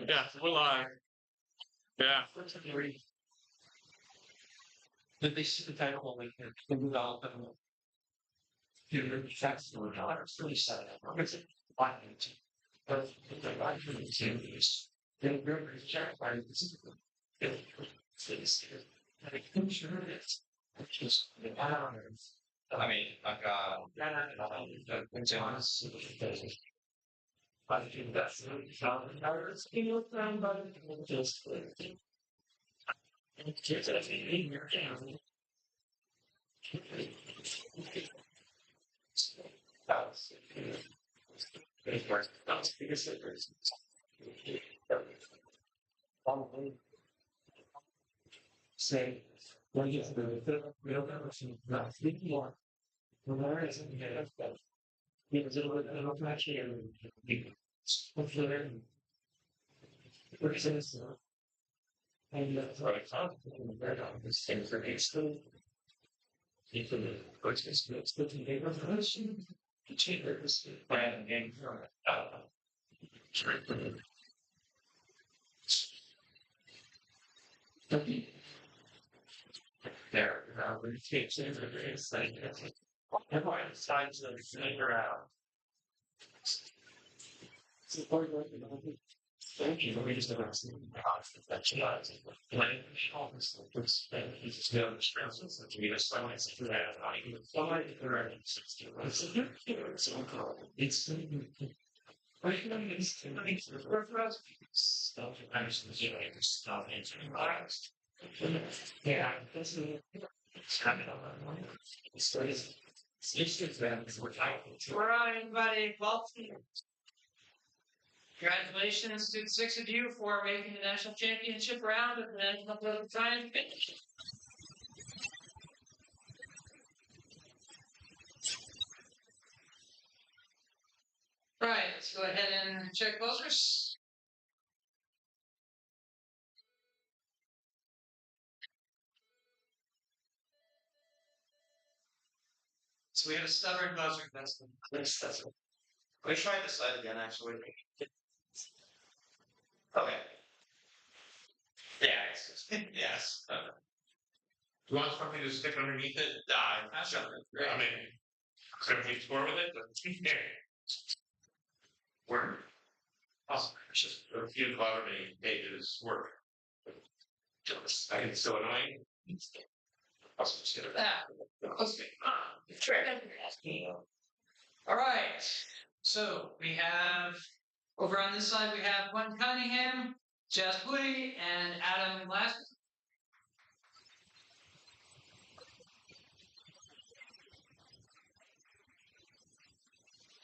Yeah, we're live. Yeah. But they should have all like the develop and the effects or dollars really set up. It's like but the right for the teams, they're very checked by the system. It's like I'm sure it's just the patterns. I mean, I've got it's honest. I think that's really found patterns in your time, but just kids that in your family. That's because there's probably say when you have the real person not thinking more. The more is in the that gives it a little bit of actually hopefully versus and that's what I thought very on the same for next to into the purchase goods but the neighborhoods the chambers brand game from there when it takes in the various like everyone decides to figure out support thank you for me just about seeing the conflict that you guys like all this looks and he's just doing the stresses and to me that's why I say that I even find the right so it's I feel like it's things for us stuff I just stop answering lies. Yeah, that's it's happening on that one. So it's just them because we're fighting. All right, buddy. Well, congratulations to the six of you for making the national championship round of the National Athletic Science. Right, let's go ahead and check buzzers. So we had a stubborn buzzer. That's it. We tried this side again, actually. Okay. Yeah, yes. You want something to stick underneath it? Die. That's something. I mean, so if you score with it, but yeah. Work. Oh, it's just a few clever many pages work. I can so annoying. I'll just get it. All right. So we have over on this side we have Quentin Cunningham, Jess Woody, and Adam Glass.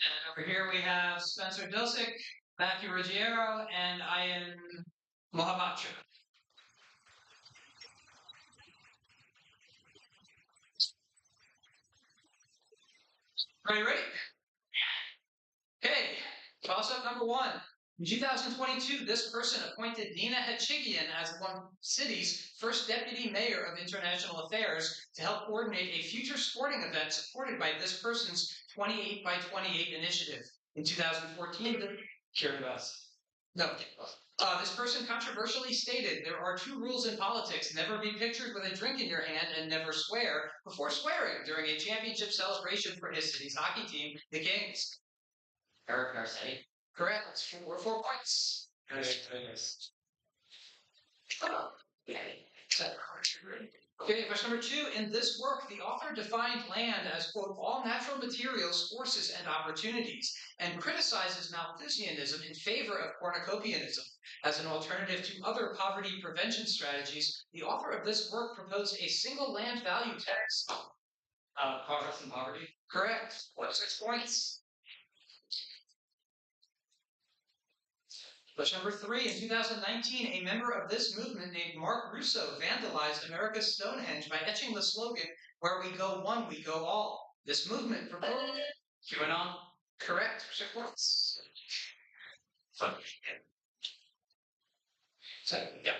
And over here we have Spencer Dosick, Matthew Ruggiero, and Ian Mohamatra. Ready? Okay, toss up number one. In 2022, this person appointed Nina Hechigian as one city's first deputy mayor of international affairs to help coordinate a future sporting event supported by this person's 28 by 28 initiative. In 2014, no. This person controversially stated there are two rules in politics: never be pictured with a drink in your hand and never swear before swearing during a championship celebration for his city's hockey team, the Kings. Eric Garcetti. Correct. That's 4 points. Nice. Oh, okay, question number two. In this work, the author defined land as, quote, all natural materials, forces, and opportunities, and criticizes Malthusianism in favor of cornucopianism. As an alternative to other poverty prevention strategies, the author of this work proposed a single land value tax. Progress and poverty? Correct. 6 points? Question number three. In 2019, a member of this movement named Mark Russo vandalized America's Stonehenge by etching the slogan, where we go one, we go all. This movement proposed QAnon. Correct. 6 points. Yeah.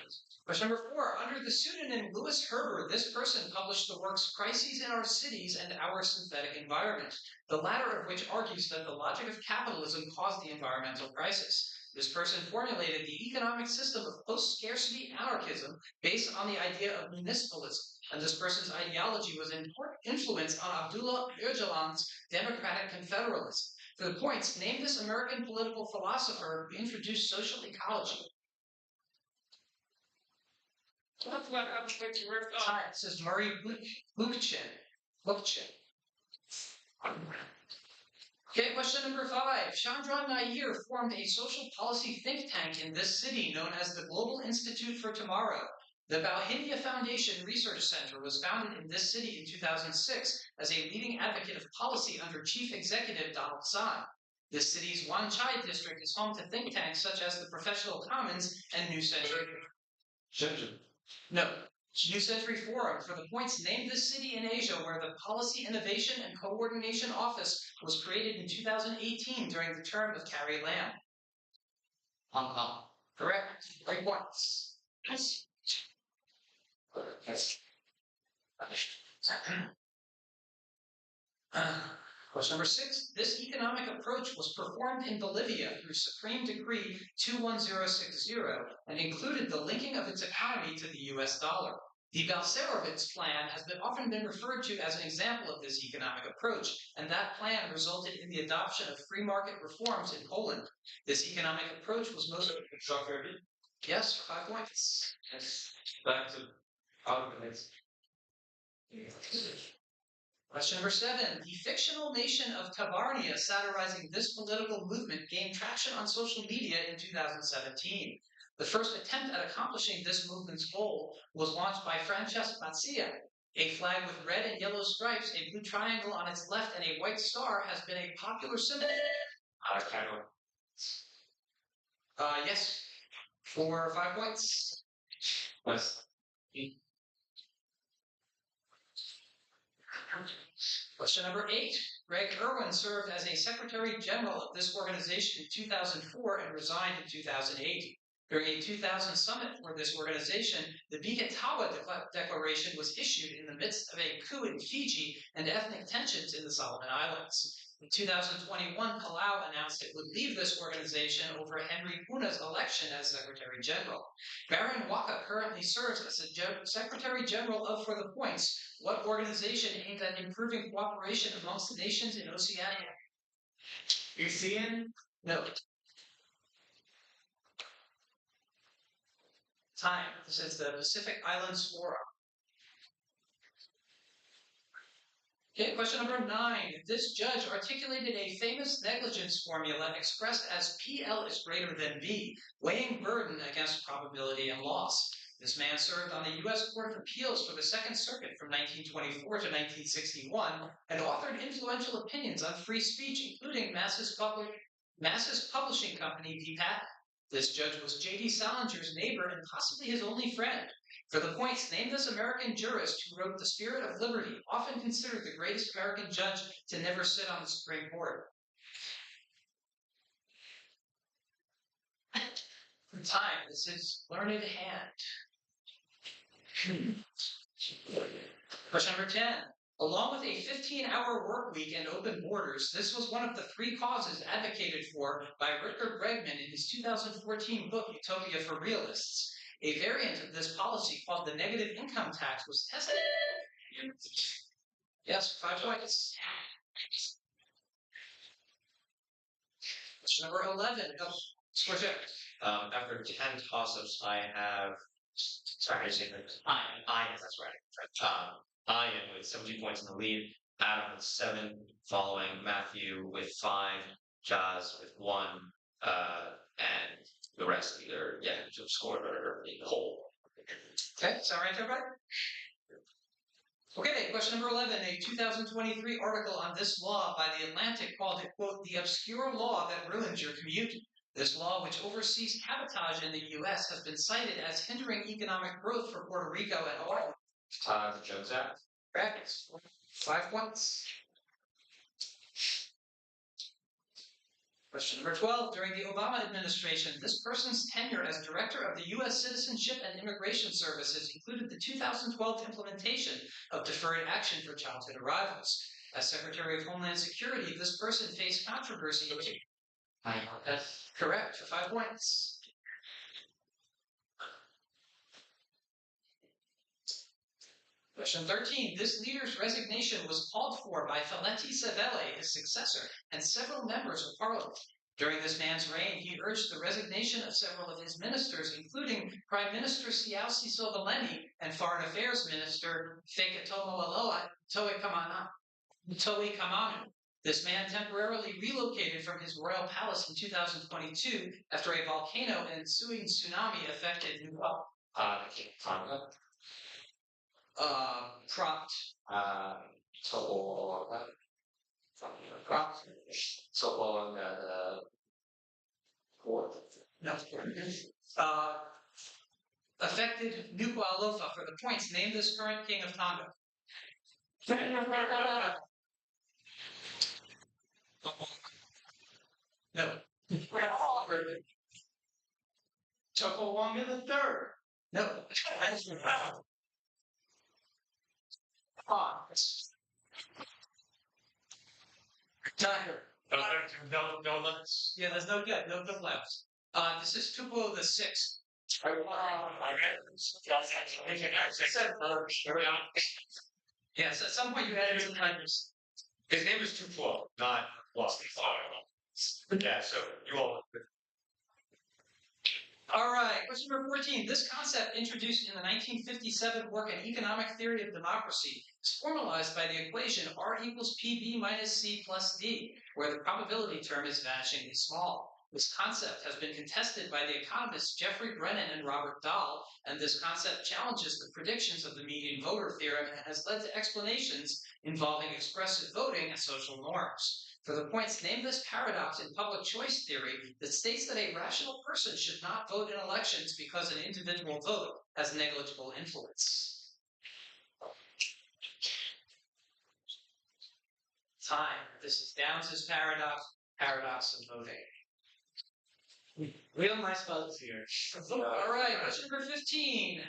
Question number 4. Under the pseudonym Louis Herber, this person published the works Crises in Our Cities and Our Synthetic Environment, the latter of which argues that the logic of capitalism caused the environmental crisis. This person formulated the economic system of post-scarcity anarchism based on the idea of municipalism, and this person's ideology was an important influence on Abdullah Öcalan's democratic confederalism. For the points, name this American political philosopher who introduced social ecology. Time. It says Murray Bookchin. Okay, question number 5. Chandran Nair formed a social policy think tank in this city known as the Global Institute for Tomorrow. The Bauhinia Foundation Research Center was founded in this city in 2006 as a leading advocate of policy under Chief Executive Donald Tsai. This city's Wan Chai district is home to think tanks such as the Professional Commons and New Century. No. New Century Forum. For the points, name the city in Asia where the Policy Innovation and Coordination Office was created in 2018 during the term of Carrie Lam. Hong Kong. Correct. 3 points. Yes. Question number 6. This economic approach was performed in Bolivia through Supreme Decree 21060 and included the linking of its economy to the US dollar. The Balcerovitz plan has often been referred to as an example of this economic approach, and that plan resulted in the adoption of free market reforms in Poland. This economic approach was most Yes, for 5 points. Yes. Back to arguments. Question number 7. The fictional nation of Tavarnia satirizing this political movement gained traction on social media in 2017. The first attempt at accomplishing this movement's goal was launched by Francesc Macia. A flag with red and yellow stripes, a blue triangle on its left, and a white star has been a popular symbol. Yes. For 5 points. Yes. Question number 8. Greg Irwin served as a Secretary General of this organization in 2004 and resigned in 2008. During a 2000 summit for this organization, the Bikatawa Declaration was issued in the midst of a coup in Fiji and ethnic tensions in the Solomon Islands. In 2021, Palau announced it would leave this organization over Henry Puna's election as Secretary General. Baron Waka currently serves as the Secretary General of For the Points. What organization aimed at improving cooperation amongst the nations in Oceania? ASEAN? No. Time. This is the Pacific Islands Forum. Okay, question number 9. This judge articulated a famous negligence formula expressed as PL is greater than B, weighing burden against probability and loss. This man served on the U.S. Court of Appeals for the Second Circuit from 1924 to 1961 and authored influential opinions on free speech, including Massa's publishing company, DPAT. This judge was J.D. Salinger's neighbor and possibly his only friend. For the points, name this American jurist who wrote The Spirit of Liberty, often considered the greatest American judge to never sit on the Supreme Court. For time, this is Learned Hand. Question number 10. Along with a 15-hour work week and open borders, this was one of the 3 causes advocated for by Rutger Bregman in his 2014 book, Utopia for Realists. A variant of this policy called the negative income tax was tested. Yes, 5 points. Question number 11. Go. Score check. After 10 toss-ups, I have. Sorry, I say that. Ian, that's right. Ian with 17 points in the lead. Adam with 7, following Matthew with 5, Jaz with 1, and the rest either just scored or the whole. Okay, sound right, everybody? Okay, question number 11. A 2023 article on this law by The Atlantic called it, quote, the obscure law that ruins your commute. This law, which oversees cabotage in the U.S., has been cited as hindering economic growth for Puerto Rico and Hawaii. The Jones Act. Correct. 5 points. Question number 12. During the Obama administration, this person's tenure as director of the U.S. Citizenship and Immigration Services included the 2012 implementation of deferred action for childhood arrivals. As Secretary of Homeland Security, this person faced controversy. That's correct for 5 points. Question 13. This leader's resignation was called for by Feletti Sevele, his successor, and several members of parliament. During this man's reign, he urged the resignation of several of his ministers, including Prime Minister Siausi Sovaleni and Foreign Affairs Minister Feketomo Toi Kamanu. This man temporarily relocated from his royal palace in 2022 after a volcano and ensuing tsunami affected New Prompt. No. Affected Nuku'alofa for the points. Name this current king of Tonga. No. Tokowonga the Third. No. Tiger. No limits. Yeah, there's no good. No left. This is Tupelo the Sixth. Yes, at some point you added some tigers. His name is Tupelo, not Lost. Yeah, so you all. All right, question number 14. This concept, introduced in the 1957 work An Economic Theory of Democracy, is formalized by the equation R equals PB minus C plus D, where the probability term is vanishingly small. This concept has been contested by the economists Jeffrey Brennan and Robert Dahl, and this concept challenges the predictions of the median voter theorem and has led to explanations involving expressive voting and social norms. For the points, name this paradox in public choice theory that states that a rational person should not vote in elections because an individual vote has negligible influence. Time. This is Downs' paradox of voting. Real nice bugs here. All right, question number 15.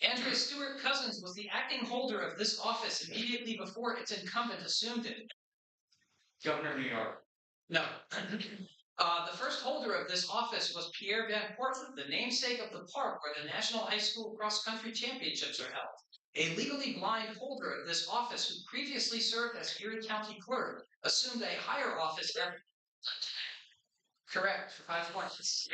Andrea Stewart Cousins was the acting holder of this office immediately before its incumbent assumed it. Governor of New York. No. The first holder of this office was Pierre Van Portland, the namesake of the park where the National High School Cross Country Championships are held. A legally blind holder of this office who previously served as Erie County Clerk assumed a higher office after. Correct, for 5 points.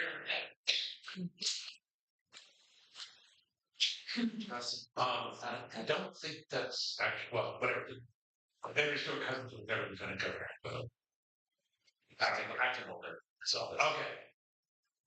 I don't think that's actually, well, whatever. Andrea Stewart Cousins was never lieutenant governor, but I can hold it. So, okay.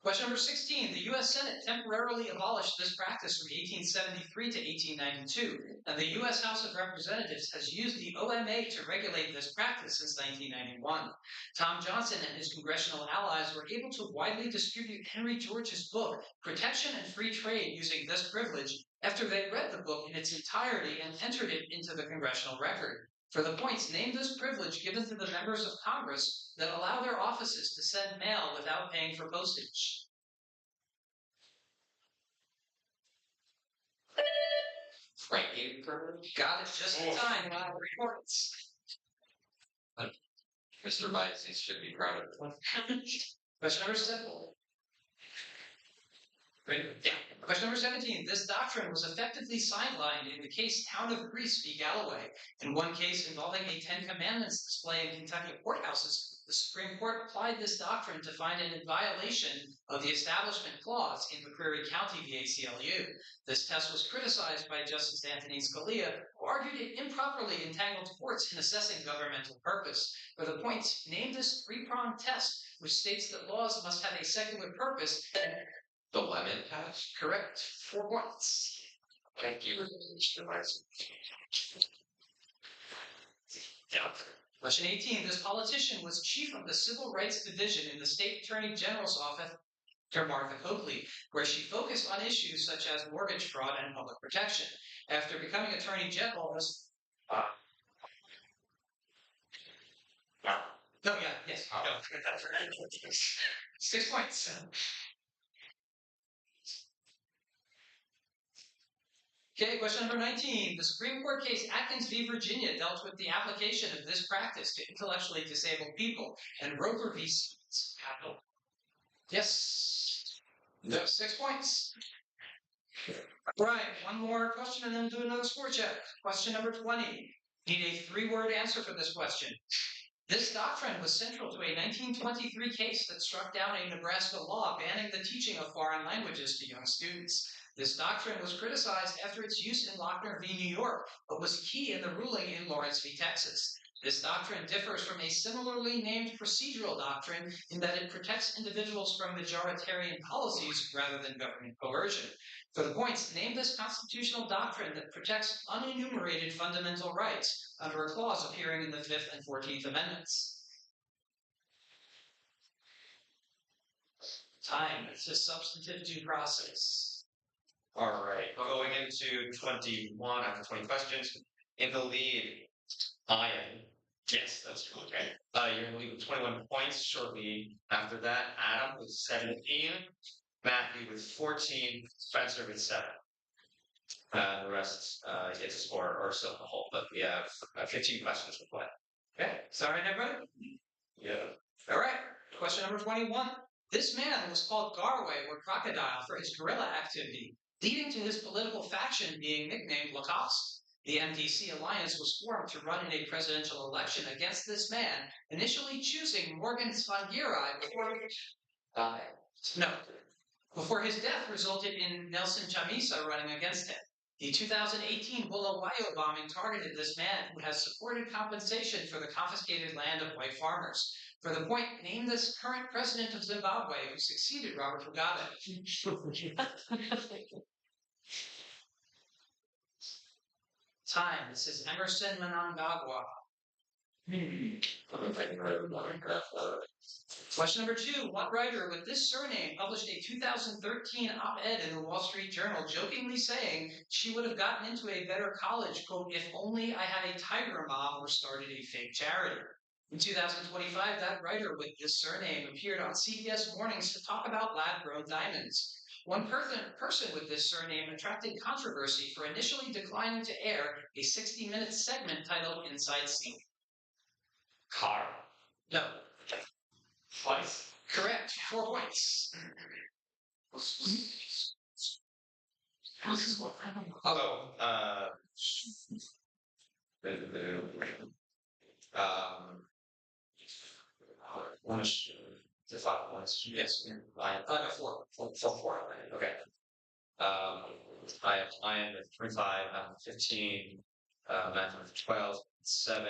Question number 16. The U.S. Senate temporarily abolished this practice from 1873 to 1892, and the U.S. House of Representatives has used the OMA to regulate this practice since 1991. Tom Johnson and his congressional allies were able to widely distribute Henry George's book, Protection and Free Trade, using this privilege after they read the book in its entirety and entered it into the congressional record. For the points, name this privilege given to the members of Congress that allow their offices to send mail without paying for postage. Frankie got it just in time. 3 points. Mr. Bites should be proud of it. Question number 7. Yeah. Question number 17. This doctrine was effectively sidelined in the case Town of Greece v. Galloway. In one case involving a Ten Commandments display in Kentucky courthouses, the Supreme Court applied this doctrine to find it in violation of the Establishment Clause in McCreary County v. ACLU. This test was criticized by Justice Anthony Scalia, who argued it improperly entangled courts in assessing governmental purpose. For the points, name this 3-pronged test, which states that laws must have a secular purpose. The lemon test? Correct. 4 points. Thank you, Mr. Vice. Yeah. Question 18. This politician was chief of the Civil Rights Division in the State Attorney General's office for Martha Coakley, where she focused on issues such as mortgage fraud and public protection. After becoming Attorney General, Oh, yeah, yes. Oh. 6 points. Okay, question number 19. The Supreme Court case Atkins v. Virginia dealt with the application of this practice to intellectually disabled people, and Roper v. Stevens. Yes. No, 6 points. Right, one more question and then do another score check. Question number 20. Need a 3-word answer for this question. This doctrine was central to a 1923 case that struck down a Nebraska law banning the teaching of foreign languages to young students. This doctrine was criticized after its use in Lochner v. New York, but was key in the ruling in Lawrence v. Texas. This doctrine differs from a similarly named procedural doctrine in that it protects individuals from majoritarian policies rather than government coercion. For the points, name this constitutional doctrine that protects unenumerated fundamental rights under a clause appearing in the 5th and 14th Amendments. Time. It's a substantive due process. All right. Going into 21 after 20 questions. In the lead, Ian. Yes, that's cool. Okay. You're in the lead with 21 points. Shortly after that, Adam with 17, Matthew with 14, Spencer with 7. The rest gets a score or still the whole, but we have 15 questions to play. Okay. Sorry, everybody. Yeah. All right. Question number 21. This man was called Garway or Crocodile for his guerrilla activity, leading to his political faction being nicknamed Lacoste. The MDC alliance was formed to run in a presidential election against this man, initially choosing Morgan Tsvangirai before his death resulted in Nelson Chamisa running against him. The 2018 Bulawayo bombing targeted this man who has supported compensation for the confiscated land of white farmers. For the point, name this current president of Zimbabwe who succeeded Robert Mugabe. Time. This is Emerson Mnangagwa. Question number 2. What writer with this surname published a 2013 op-ed in the Wall Street Journal jokingly saying she would have gotten into a better college, quote, if only I had a tiger mom or started a fake charity? In 2025, that writer with this surname appeared on CBS Mornings to talk about lab-grown diamonds. One person with this surname attracted controversy for initially declining to air a 60-minute segment titled Inside Scene. Carl. No. Twice. Correct. 4 points. Although, one is the 5 points. Yes. No, 4. 4. Okay. I am with 25, I'm 15, Matthew with 12, 7.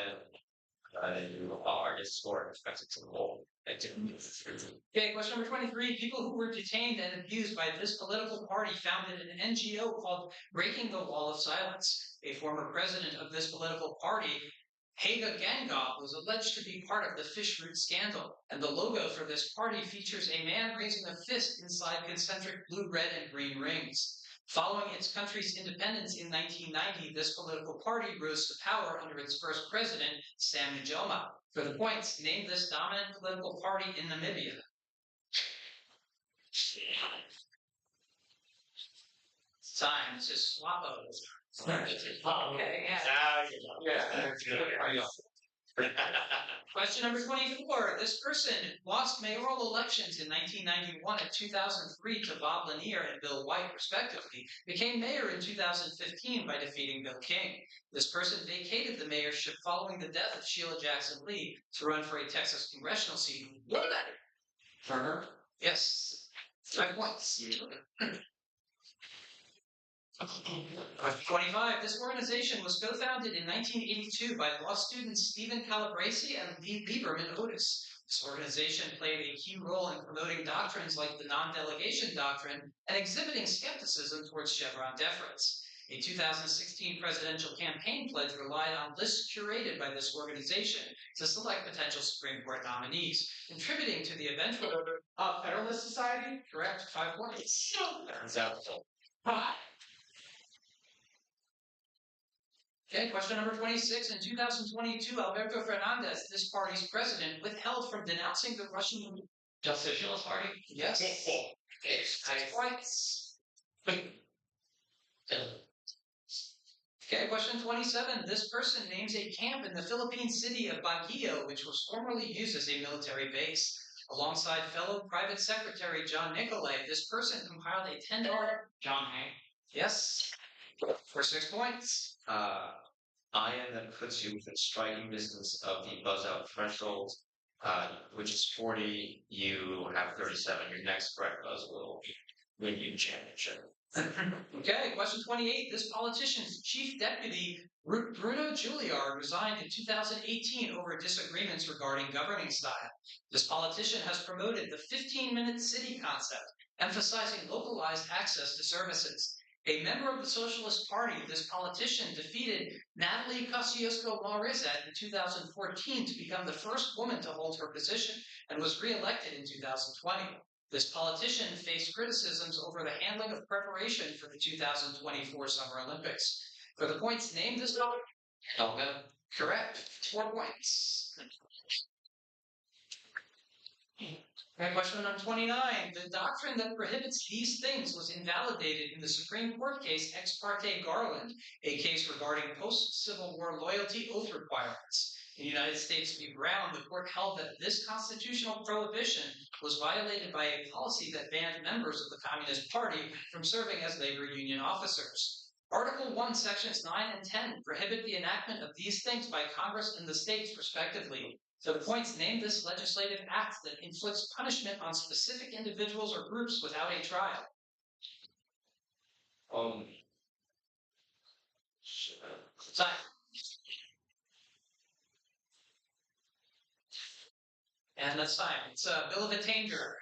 You are just scoring expected to roll. Okay, question number 23. People who were detained and abused by this political party founded an NGO called Breaking the Wall of Silence. A former president of this political party, Haga Gangop, was alleged to be part of the fish root scandal, and the logo for this party features a man raising a fist inside concentric blue, red, and green rings. Following its country's independence in 1990, this political party rose to power under its first president, Sam Nujoma. For the points, name this dominant political party in Namibia. Time. This is Swapo. Okay, yeah. Question number 24. This person lost mayoral elections in 1991 and 2003 to Bob Lanier and Bill White, respectively, became mayor in 2015 by defeating Bill King. This person vacated the mayorship following the death of Sheila Jackson Lee to run for a Texas congressional seat. What that? For her? Yes. 5 points. 25. This organization was co-founded in 1982 by law students Stephen Calabresi and Lee Lieberman Otis. This organization played a key role in promoting doctrines like the non-delegation doctrine and exhibiting skepticism towards Chevron deference. A 2016 presidential campaign pledge relied on lists curated by this organization to select potential Supreme Court nominees, contributing to the eventual Federalist Society. Correct. 5 points. Okay, question number 26. In 2022, Alberto Fernandez, this party's president, withheld from denouncing the Russian Socialist Party? Yes. Okay. 6 points. Okay, question 27. This person names a camp in the Philippine city of Baguio, which was formerly used as a military base. Alongside fellow private secretary John Nicolay, this person compiled a $10. John Hay. Yes. For 6 points. Iron that puts you within striking distance of the buzz out threshold, which is 40. You have 37. Your next correct buzz will win you the championship. Okay, question 28. This politician's chief deputy, Bruno Giuliard, resigned in 2018 over disagreements regarding governing style. This politician has promoted the 15-minute city concept, emphasizing localized access to services. A member of the Socialist Party, this politician defeated Natalie Kosciusko-Morizet in 2014 to become the first woman to hold her position and was re-elected in 2020. This politician faced criticisms over the handling of preparation for the 2024 Summer Olympics. For the points named this dollar, Helga. correct. 4 points. Okay, question number 29. The doctrine that prohibits these things was invalidated in the Supreme Court case Ex parte Garland, a case regarding post-Civil War loyalty oath requirements. In United States v. Brown, the court held that this constitutional prohibition was violated by a policy that banned members of the Communist Party from serving as labor union officers. Article 1, Sections 9 and 10 prohibit the enactment of these things by Congress and the states, respectively. So the points name this legislative act that inflicts punishment on specific individuals or groups without a trial. Time. And that's time. It's a bill of attainder.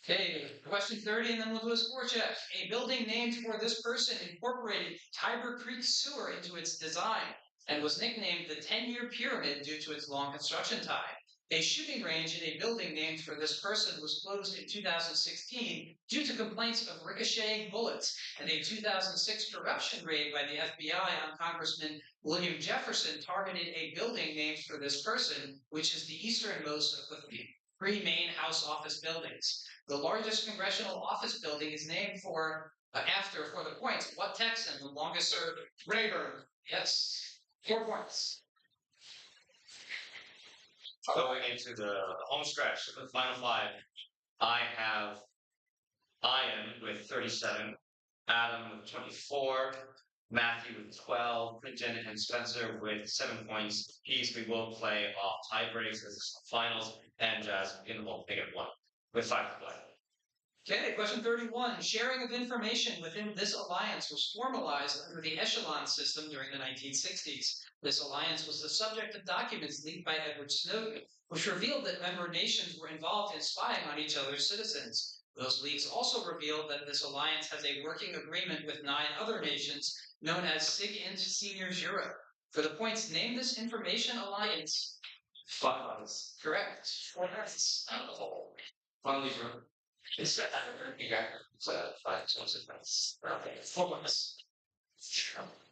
Okay, question 30, and then we'll do a score check. A building named for this person incorporated Tiber Creek Sewer into its design and was nicknamed the 10-Year Pyramid due to its long construction time. A shooting range in a building named for this person was closed in 2016 due to complaints of ricocheting bullets, and a 2006 corruption raid by the FBI on Congressman William Jefferson targeted a building named for this person, which is the easternmost of the three main House office buildings. The largest congressional office building is named for the points. What Texan, the longest served? Rayburn. Yes. 4 points. Going into the home stretch, the final 5, I have Ian with 37, Adam with 24, Matthew with 12, Clinton and Spencer with 7 points. These we will play off tie breaks as it's finals, and Jasmine will pick at 1 with 5 to play. Okay, question 31. Sharing of information within this alliance was formalized under the echelon system during the 1960s. This alliance was the subject of documents leaked by Edward Snowden, which revealed that member nations were involved in spying on each other's citizens. Those leaks also revealed that this alliance has a working agreement with 9 other nations, known as SIG Int Seniors Europe. For the points, name this information alliance. 5 points. Correct. 4 points. Finally, it's 5 points. 4 points.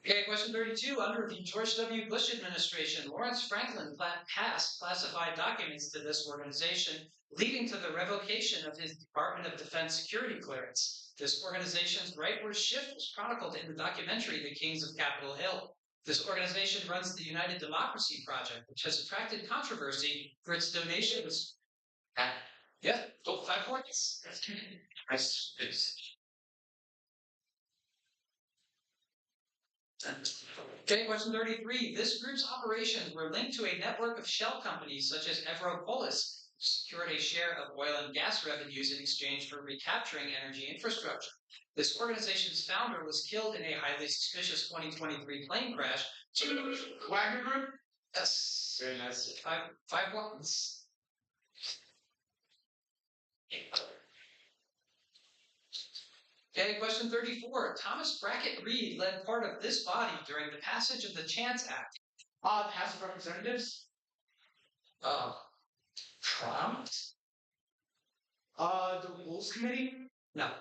Okay, question 32. Under the George W. Bush administration, Lawrence Franklin passed classified documents to this organization, leading to the revocation of his Department of Defense security clearance. This organization's rightward shift was chronicled in the documentary The Kings of Capitol Hill. This organization runs the United Democracy Project, which has attracted controversy for its donations. Yeah, 5 points. Okay, question 33. This group's operations were linked to a network of shell companies such as Evropolis, secured a share of oil and gas revenues in exchange for recapturing energy infrastructure. This organization's founder was killed in a highly suspicious 2023 plane crash. Wagner Group? Yes. Very nice. 5 points. Okay, question 34. Thomas Brackett Reed led part of this body during the passage of the Chance Act. The House of Representatives? Trump? The Rules Committee? No.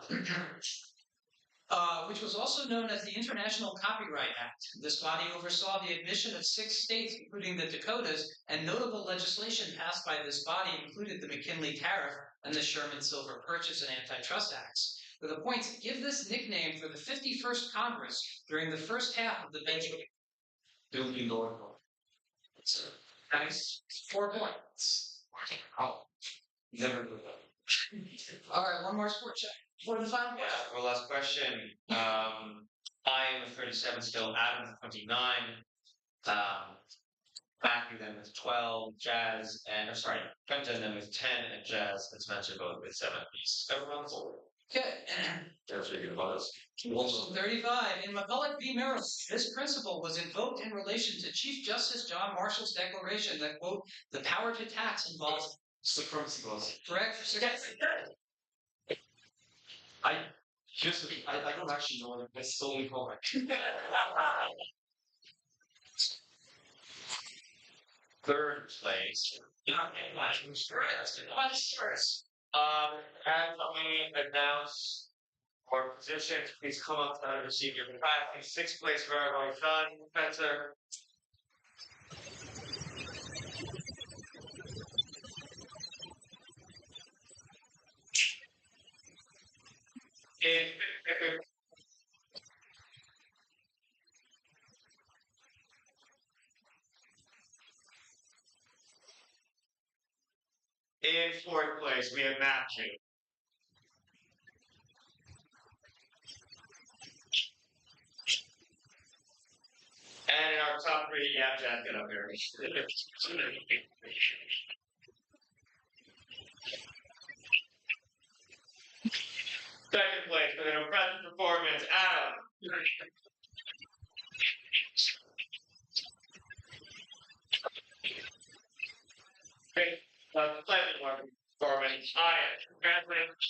which was also known as the International Copyright Act. This body oversaw the admission of 6 states, including the Dakotas, and notable legislation passed by this body included the McKinley Tariff and the Sherman-Silver Purchase and Antitrust Acts. For the points, give this nickname for the 51st Congress during the first half of the Benjamin. Nice. 4 points. Oh, never do that. All right, one more sport check. For the final question. Yeah, well, last question. I am with 37 still, Adam with 29. Matthew then with 12, Jazz, and, sorry, Quentin then with 10, and Jazz and Spencer both with 7 apiece. Everyone's over. Okay. That's really good about us. 35. In McCulloch v. Merrill, this principle was invoked in relation to Chief Justice John Marshall's declaration that, quote, the power to tax involves Supremacy clause. correct. I don't actually know what it's solely called. Third place. As we announce our positions, please come up and receive your prize. 6th place for everyone done, Spencer. In 4th place, we have Matthew. And in our top 3, you have Jazz, get up here. 2nd place with an impressive performance, Adam. Great. Slightly more performance, Ian. Congratulations.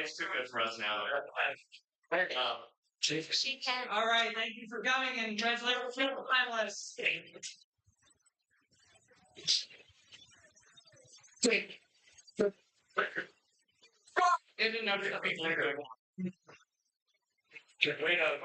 It's too good for us now. All right, thank you for coming and congratulations to the finalists. Wait up.